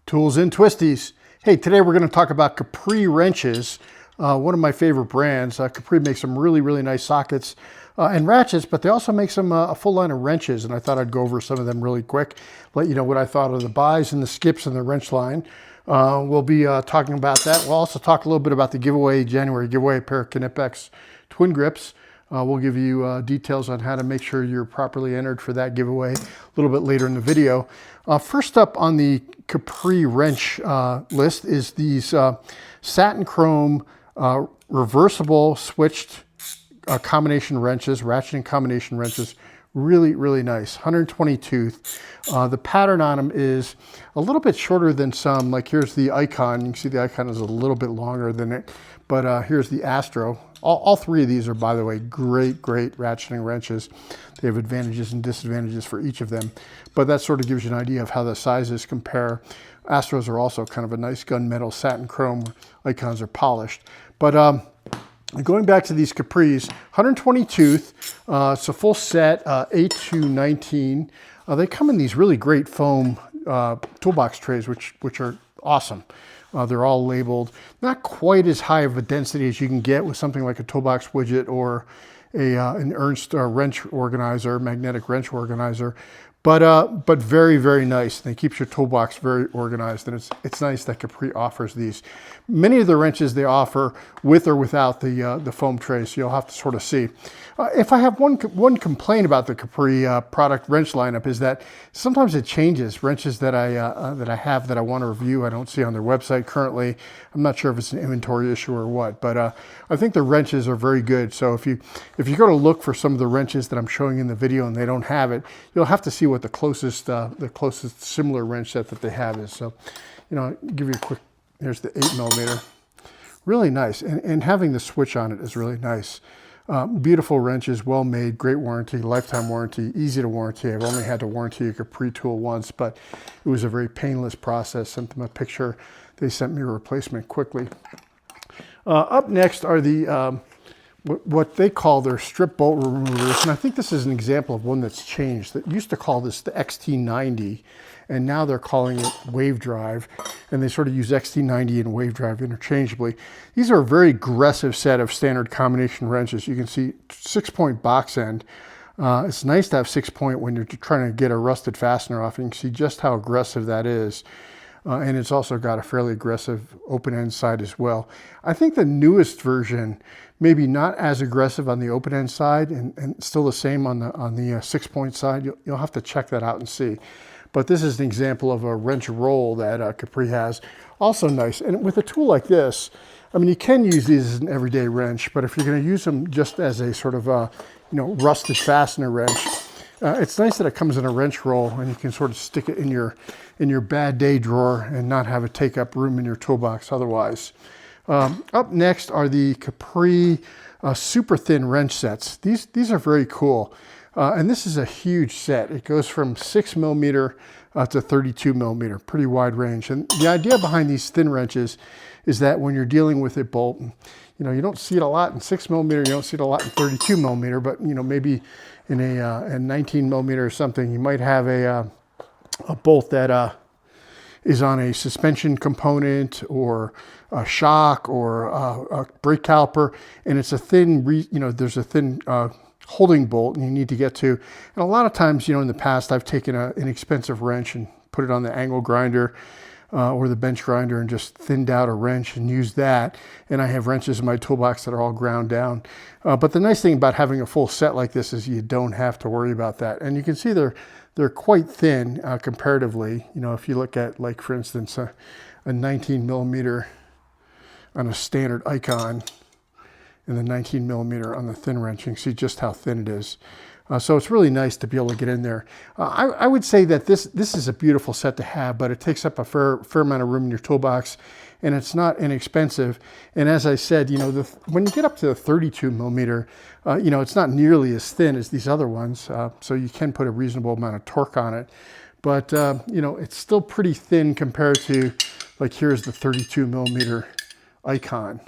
Tools and Twisties. Hey, today we're going to talk about Capri wrenches, one of my favorite brands. Capri makes some really nice sockets and ratchets, but they also make some a full line of wrenches, and I thought I'd go over some of them really quick, let you know what I thought of the buys and the skips in the wrench line. We'll be talking about that. We'll also talk a little bit about the giveaway, January giveaway, a pair of Knipex TwinGrips. We'll give you details on how to make sure you're properly entered for that giveaway a little bit later in the video. First up on the Capri wrench list is these satin chrome reversible switched combination wrenches, ratcheting combination wrenches. Really nice, 120 tooth. The pattern on them is a little bit shorter than some. Like here's the icon. You can see the icon is a little bit longer than it, but here's the Astro. All three of these are, by the way, great ratcheting wrenches. They have advantages and disadvantages for each of them, but that sort of gives you an idea of how the sizes compare. Astros are also kind of a nice gunmetal satin chrome. Icons are polished. But going back to these Capris, 120 tooth, it's a full set, 8 to 19. They come in these really great foam toolbox trays, which are awesome. They're all labeled, not quite as high of a density as you can get with something like a toolbox widget or an Ernst wrench organizer, magnetic wrench organizer, but very nice. And it keeps your toolbox very organized, and it's nice that Capri offers these. Many of the wrenches they offer with or without the foam tray, so you'll have to sort of see. If I have one complaint about the Capri product wrench lineup is that sometimes it changes. Wrenches that I have that I want to review, I don't see on their website currently. I'm not sure if it's an inventory issue or what, but I think the wrenches are very good. So if you go to look for some of the wrenches that I'm showing in the video and they don't have it, you'll have to see what the closest similar wrench set that they have is. So, give you a quick. Here's the 8mm. Really nice, and having the switch on it is really nice. Beautiful wrenches, well made, great warranty, lifetime warranty, easy to warranty. I've only had to warranty a Capri tool once, but it was a very painless process. Sent them a picture. They sent me a replacement quickly. Up next are the what they call their strip bolt removers, and I think this is an example of one that's changed. That used to call this the XT90, and now they're calling it WaveDrive, and they sort of use XT90 and WaveDrive interchangeably. These are a very aggressive set of standard combination wrenches. You can see 6-point box end. It's nice to have 6-point when you're trying to get a rusted fastener off. You can see just how aggressive that is. And it's also got a fairly aggressive open end side as well. I think the newest version, maybe not as aggressive on the open end side and still the same on the 6-point side. You'll have to check that out and see. But this is an example of a wrench roll that Capri has. Also nice. And with a tool like this, I mean, you can use these as an everyday wrench, but if you're going to use them just as a sort of rusted fastener wrench, it's nice that it comes in a wrench roll and you can sort of stick it in your bad day drawer and not have it take up room in your toolbox otherwise. Up next are the Capri super thin wrench sets. These are very cool. And this is a huge set. It goes from 6mm to 32mm, pretty wide range. And the idea behind these thin wrenches is that when you're dealing with a bolt, you don't see it a lot in 6mm, you don't see it a lot in 32mm, but maybe in a 19mm or something, you might have a bolt that is on a suspension component or a shock or a brake caliper, and it's a thin, there's a thin holding bolt and you need to get to. And a lot of times, in the past, I've taken an inexpensive wrench and put it on the angle grinder or the bench grinder and just thinned out a wrench and used that. And I have wrenches in my toolbox that are all ground down. But the nice thing about having a full set like this is you don't have to worry about that. And you can see they're quite thin comparatively. If you look at, like, for instance, a 19mm on a standard icon, and the 19mm on the thin wrench, you can see just how thin it is. So it's really nice to be able to get in there. I would say that this is a beautiful set to have, but it takes up a fair amount of room in your toolbox, and it's not inexpensive. And as I said, when you get up to the 32mm, it's not nearly as thin as these other ones, so you can put a reasonable amount of torque on it. But it's still pretty thin compared to, like, here's the 32mm icon.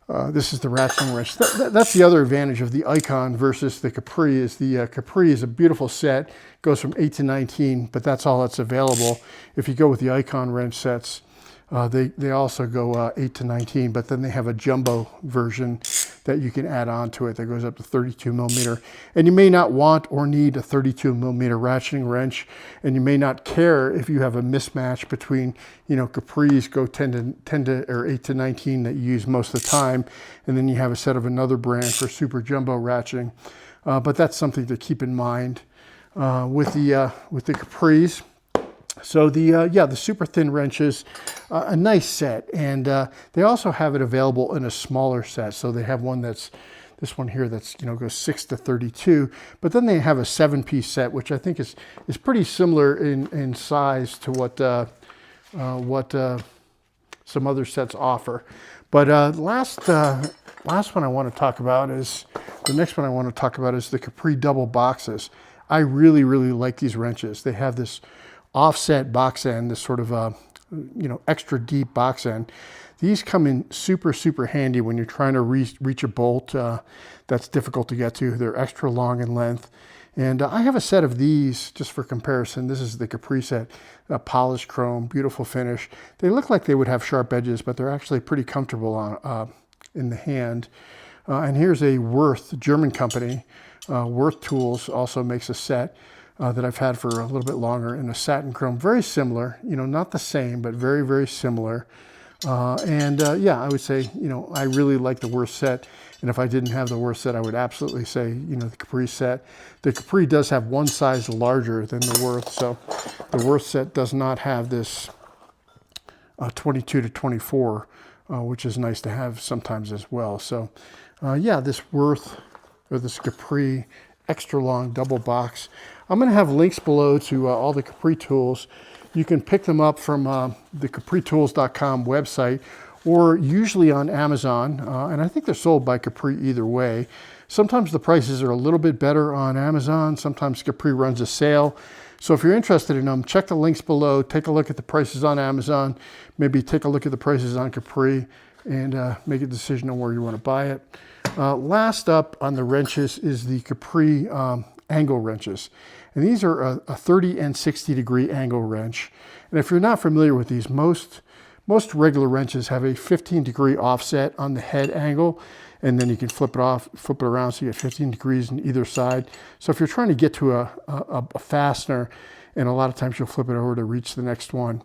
This is the ratcheting wrench. That's the other advantage of the Icon versus the Capri is the Capri is a beautiful set. Goes from 8 to 19, but that's all that's available. If you go with the Icon wrench sets, they also go 8 to 19, but then they have a jumbo version that you can add on to it that goes up to 32 millimeter. And you may not want or need a 32 millimeter ratcheting wrench, and you may not care if you have a mismatch between, you know, Capris go 10 to or 8 to 19 that you use most of the time, and then you have a set of another brand for super jumbo ratcheting. But that's something to keep in mind with the Capris. So the super thin wrenches, a nice set, and they also have it available in a smaller set. So they have one that's this one here that's, you know, goes 6 to 32, but then they have a 7-piece set, which I think is pretty similar in size to what some other sets offer. But last one I want to talk about is the next one I want to talk about is the Capri double boxes. I really like these wrenches. They have this offset box end, this sort of you know, extra deep box end. These come in super handy when you're trying to reach a bolt that's difficult to get to. They're extra long in length. And I have a set of these just for comparison. This is the Capri set, polished chrome, beautiful finish. They look like they would have sharp edges, but they're actually pretty comfortable on in the hand. And here's a Worth, German company. Worth Tools also makes a set that I've had for a little bit longer in a satin chrome. Very similar, you know, not the same, but very similar. Yeah, I would say, you know, I really like the Worth set. And if I didn't have the Worth set, I would absolutely say, you know, the Capri set. The Capri does have one size larger than the Worth. So the Worth set does not have this 22 to 24, which is nice to have sometimes as well. So yeah, this Worth or this Capri extra long double box. I'm going to have links below to all the Capri tools. You can pick them up from the capritools.com website or usually on Amazon. And I think they're sold by Capri either way. Sometimes the prices are a little bit better on Amazon. Sometimes Capri runs a sale. So if you're interested in them, check the links below. Take a look at the prices on Amazon. Maybe take a look at the prices on Capri and make a decision on where you want to buy it. Last up on the wrenches is the Capri angle wrenches. And these are a 30 and 60 degree angle wrench. And if you're not familiar with these, most regular wrenches have a 15 degree offset on the head angle, and then you can flip it around so you get 15 degrees on either side. So if you're trying to get to a fastener, and a lot of times you'll flip it over to reach the next one.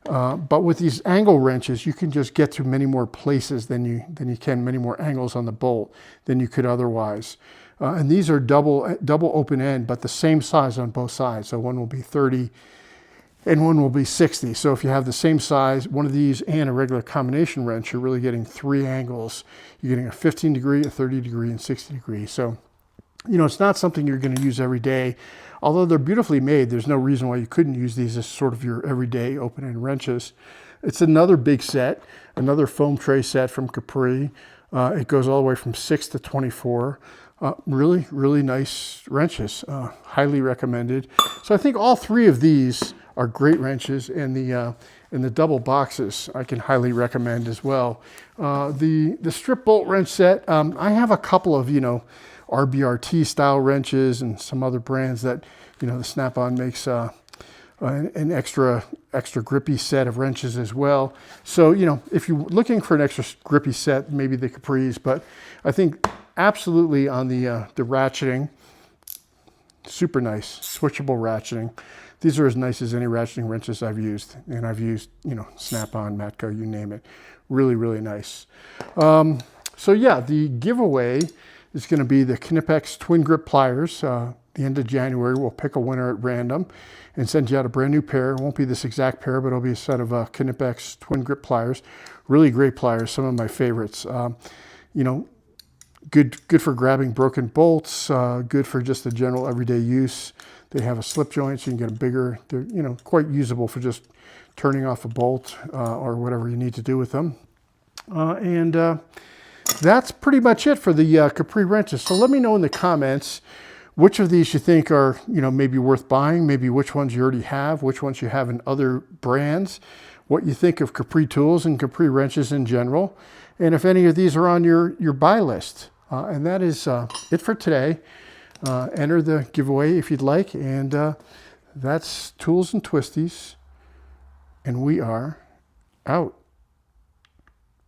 But with these angle wrenches, you can just get to many more places than you can, many more angles on the bolt than you could otherwise. And these are double open end, but the same size on both sides. So one will be 30 and one will be 60. So if you have the same size, one of these and a regular combination wrench, you're really getting 3 angles. You're getting a 15 degree, a 30 degree, and 60 degree. So, you know, it's not something you're going to use every day. Although they're beautifully made, there's no reason why you couldn't use these as sort of your everyday open end wrenches. It's another big set, another foam tray set from Capri. It goes all the way from 6 to 24. Really nice wrenches, highly recommended. So I think all 3 of these are great wrenches, and the double boxes I can highly recommend as well. The strip bolt wrench set, I have a couple of, you know, RBRT style wrenches and some other brands that, you know, the Snap-on makes an extra grippy set of wrenches as well. So, you know, if you're looking for an extra grippy set, maybe the Capris, but I think absolutely on the ratcheting, super nice, switchable ratcheting. These are as nice as any ratcheting wrenches I've used, and I've used, you know, Snap-on, Matco, you name it. Really nice. So yeah, the giveaway is going to be the Knipex TwinGrip pliers. The end of January, we'll pick a winner at random and send you out a brand new pair. It won't be this exact pair, but it'll be a set of Knipex TwinGrip pliers. Really great pliers, some of my favorites. You know, good for grabbing broken bolts, good for just the general everyday use. They have a slip joint, so you can get a bigger, they're, you know, quite usable for just turning off a bolt or whatever you need to do with them. That's pretty much it for the Capri wrenches. So let me know in the comments which of these you think are, maybe worth buying, maybe which ones you already have, which ones you have in other brands, what you think of Capri tools and Capri wrenches in general, and if any of these are on your buy list. And that is it for today. Enter the giveaway if you'd like, and that's Tools and Twisties, and we are out.